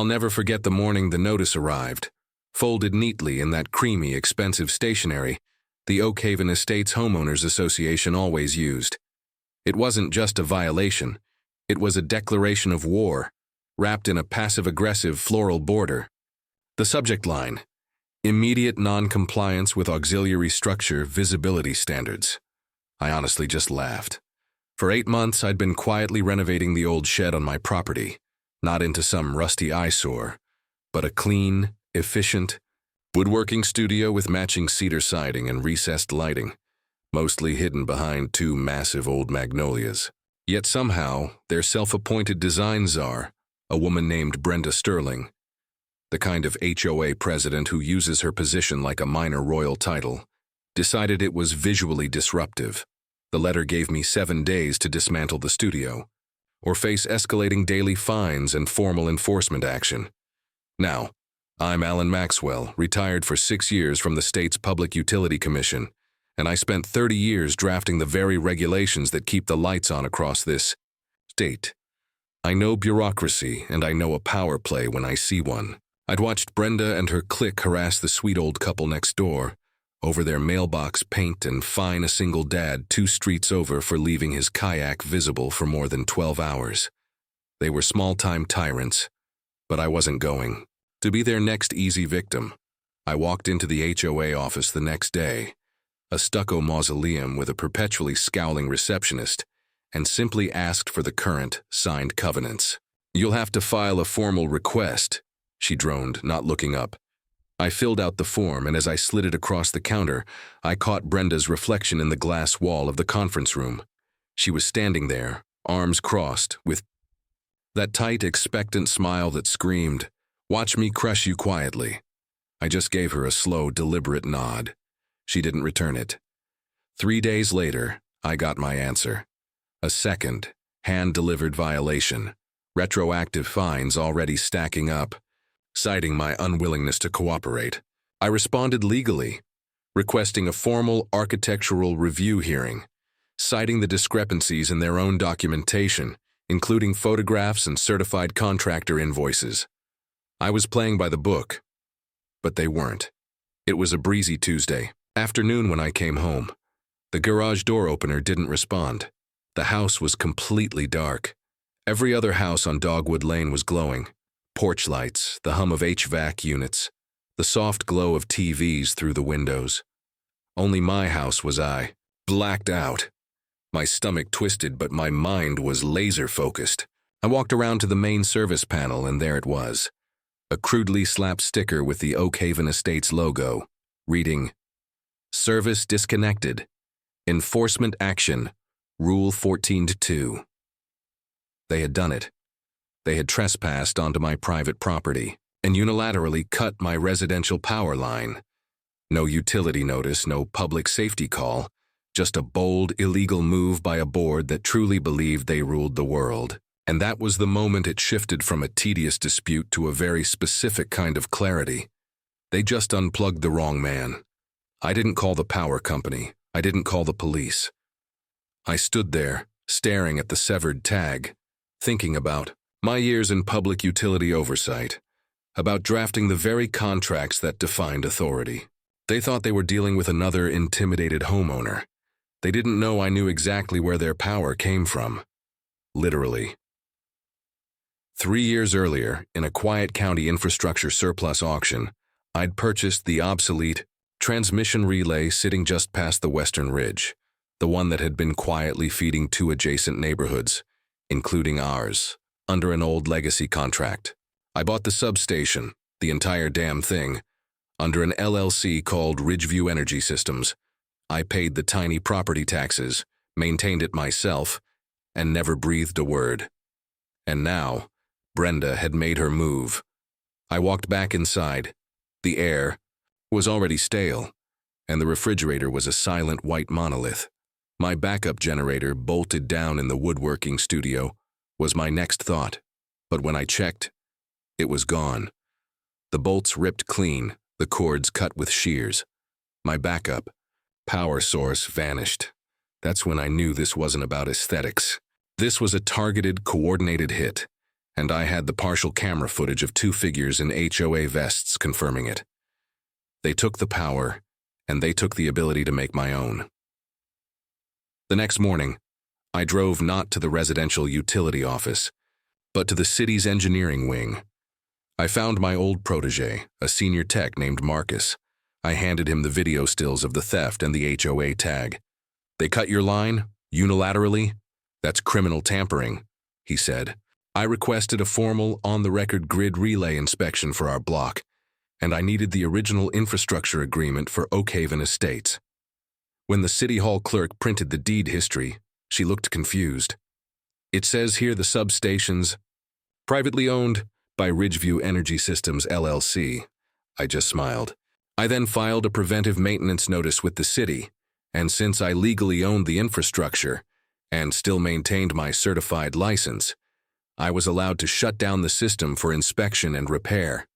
I'll never forget the morning the notice arrived, folded neatly in that creamy, expensive stationery the Oak Haven Estates Homeowners Association always used. It wasn't just a violation, it was a declaration of war, wrapped in a passive-aggressive floral border. The subject line: immediate non-compliance with auxiliary structure visibility standards. I honestly just laughed. For 8 months, I'd been quietly renovating the old shed on my property, not into some rusty eyesore, but a clean, efficient, woodworking studio with matching cedar siding and recessed lighting, mostly hidden behind 2 massive old magnolias. Yet somehow, their self-appointed design czar, a woman named Brenda Sterling, the kind of HOA president who uses her position like a minor royal title, decided it was visually disruptive. The letter gave me 7 days to dismantle the studio, or face escalating daily fines and formal enforcement action. Now, I'm Alan Maxwell, retired for 6 years from the state's Public Utility Commission, and I spent 30 years drafting the very regulations that keep the lights on across this state. I know bureaucracy, and I know a power play when I see one. I'd watched Brenda and her clique harass the sweet old couple next door over their mailbox paint and fine a single dad 2 streets over for leaving his kayak visible for more than 12 hours. They were small-time tyrants, but I wasn't going to be their next easy victim. I walked into the HOA office the next day, a stucco mausoleum with a perpetually scowling receptionist, and simply asked for the current, signed covenants. "You'll have to file a formal request," she droned, not looking up. I filled out the form, and as I slid it across the counter, I caught Brenda's reflection in the glass wall of the conference room. She was standing there, arms crossed, with that tight, expectant smile that screamed, "Watch me crush you quietly." I just gave her a slow, deliberate nod. She didn't return it. 3 days later, I got my answer. A second, hand-delivered violation, retroactive fines already stacking up. Citing my unwillingness to cooperate, I responded legally, requesting a formal architectural review hearing, citing the discrepancies in their own documentation, including photographs and certified contractor invoices. I was playing by the book, but they weren't. It was a breezy Tuesday afternoon when I came home. The garage door opener didn't respond. The house was completely dark. Every other house on Dogwood Lane was glowing. Porch lights, the hum of HVAC units, the soft glow of TVs through the windows. Only my house was blacked out. My stomach twisted, but my mind was laser-focused. I walked around to the main service panel, and there it was. A crudely slapped sticker with the Oak Haven Estates logo, reading, "Service disconnected. Enforcement action. Rule 14-2. They had done it. They had trespassed onto my private property and unilaterally cut my residential power line. No utility notice, no public safety call, just a bold, illegal move by a board that truly believed they ruled the world. And that was the moment it shifted from a tedious dispute to a very specific kind of clarity. They just unplugged the wrong man. I didn't call the power company. I didn't call the police. I stood there, staring at the severed tag, thinking about my years in public utility oversight, about drafting the very contracts that defined authority. They thought they were dealing with another intimidated homeowner. They didn't know I knew exactly where their power came from. Literally. 3 years earlier, in a quiet county infrastructure surplus auction, I'd purchased the obsolete transmission relay sitting just past the Western Ridge, the one that had been quietly feeding 2 adjacent neighborhoods, including ours, under an old legacy contract. I bought the substation, the entire damn thing, under an LLC called Ridgeview Energy Systems. I paid the tiny property taxes, maintained it myself, and never breathed a word. And now, Brenda had made her move. I walked back inside. The air was already stale, and the refrigerator was a silent white monolith. My backup generator, bolted down in the woodworking studio, was my next thought, but when I checked, it was gone. The bolts ripped clean, the cords cut with shears. My backup power source vanished. That's when I knew this wasn't about aesthetics. This was a targeted, coordinated hit, and I had the partial camera footage of two figures in HOA vests confirming it. They took the power, and they took the ability to make my own. The next morning, I drove not to the residential utility office, but to the city's engineering wing. I found my old protege, a senior tech named Marcus. I handed him the video stills of the theft and the HOA tag. "They cut your line, unilaterally? That's criminal tampering," he said. "I requested a formal, on-the-record grid relay inspection for our block, and I needed the original infrastructure agreement for Oakhaven Estates." When the City Hall clerk printed the deed history, she looked confused. "It says here the substation's privately owned by Ridgeview Energy Systems, LLC. I just smiled. I then filed a preventive maintenance notice with the city, and since I legally owned the infrastructure and still maintained my certified license, I was allowed to shut down the system for inspection and repair.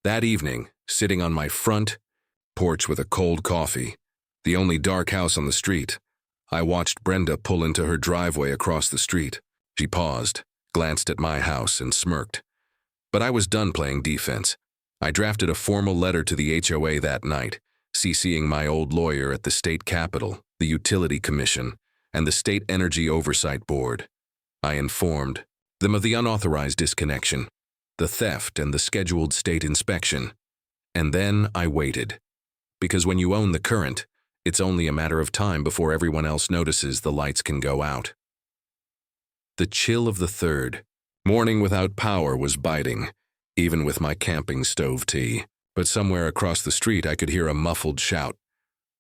That evening, sitting on my front porch with a cold coffee, the only dark house on the street, I watched Brenda pull into her driveway across the street. She paused, glanced at my house, and smirked. But I was done playing defense. I drafted a formal letter to the HOA that night, CCing my old lawyer at the state capitol, the Utility Commission, and the State Energy Oversight Board. I informed them of the unauthorized disconnection, the theft, and the scheduled state inspection. And then I waited. Because when you own the current, it's only a matter of time before everyone else notices the lights can go out. The chill of the third morning without power was biting, even with my camping stove tea. But somewhere across the street I could hear a muffled shout.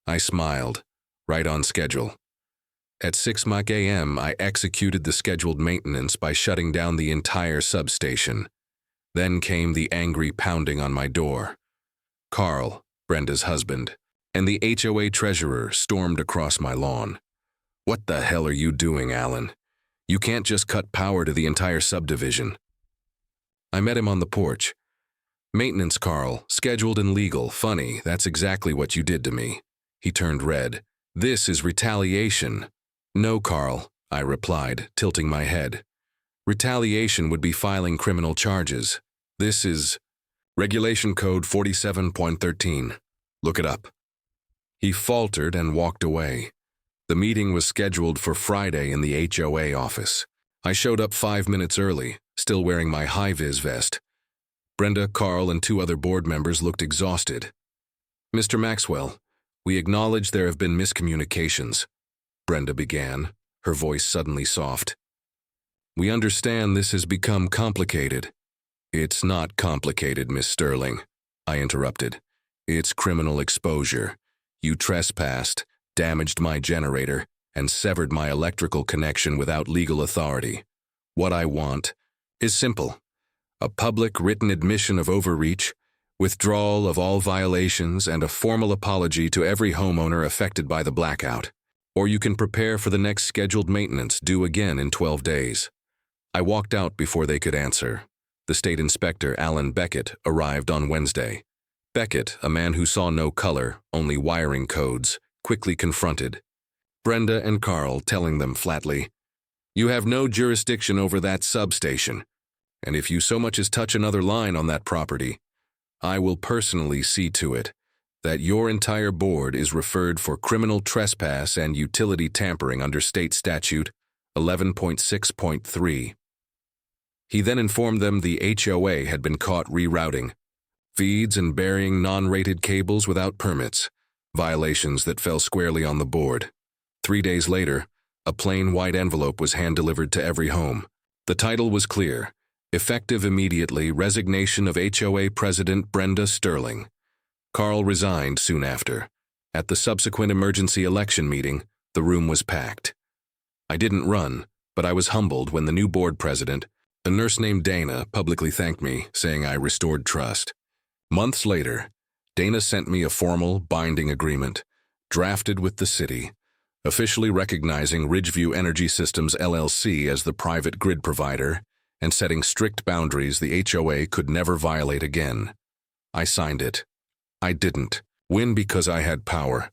I smiled, right on schedule. At 6 a.m., I executed the scheduled maintenance by shutting down the entire substation. Then came the angry pounding on my door. Carl, Brenda's husband, and the HOA treasurer stormed across my lawn. "What the hell are you doing, Alan? You can't just cut power to the entire subdivision." I met him on the porch. "Maintenance, Carl, scheduled and legal. Funny, that's exactly what you did to me." He turned red. "This is retaliation." "No, Carl," I replied, tilting my head. "Retaliation would be filing criminal charges. This is Regulation Code 47.13. Look it up." He faltered and walked away. The meeting was scheduled for Friday in the HOA office. I showed up 5 minutes early, still wearing my high-vis vest. Brenda, Carl, and 2 other board members looked exhausted. "Mr. Maxwell, we acknowledge there have been miscommunications," Brenda began, her voice suddenly soft. "We understand this has become complicated." "It's not complicated, Miss Sterling," I interrupted. "It's criminal exposure. You trespassed, damaged my generator, and severed my electrical connection without legal authority. What I want is simple: a public written admission of overreach, withdrawal of all violations, and a formal apology to every homeowner affected by the blackout. Or you can prepare for the next scheduled maintenance due again in 12 days. I walked out before they could answer. The state inspector, Alan Beckett, arrived on Wednesday. Beckett, a man who saw no color, only wiring codes, quickly confronted Brenda and Carl, telling them flatly, "You have no jurisdiction over that substation, and if you so much as touch another line on that property, I will personally see to it that your entire board is referred for criminal trespass and utility tampering under State Statute 11.6.3. He then informed them the HOA had been caught rerouting feeds and burying non-rated cables without permits, violations that fell squarely on the board. 3 days later, a plain white envelope was hand-delivered to every home. The title was clear: "Effective immediately, resignation of HOA President Brenda Sterling." Carl resigned soon after. At the subsequent emergency election meeting, the room was packed. I didn't run, but I was humbled when the new board president, a nurse named Dana, publicly thanked me, saying I restored trust. Months later, Dana sent me a formal, binding agreement, drafted with the city, officially recognizing Ridgeview Energy Systems, LLC as the private grid provider and setting strict boundaries the HOA could never violate again. I signed it. I didn't win because I had power.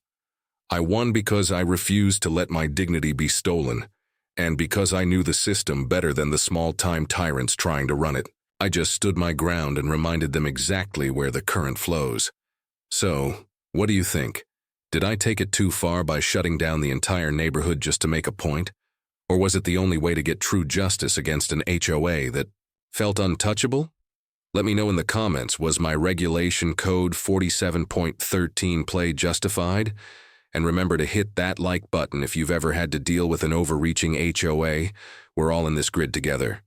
I won because I refused to let my dignity be stolen, And because I knew the system better than the small-time tyrants trying to run it, I just stood my ground and reminded them exactly where the current flows. So, what do you think? Did I take it too far by shutting down the entire neighborhood just to make a point? Or was it the only way to get true justice against an HOA that felt untouchable? Let me know in the comments, was my regulation code 47.13 play justified? And remember to hit that like button if you've ever had to deal with an overreaching HOA. We're all in this grid together.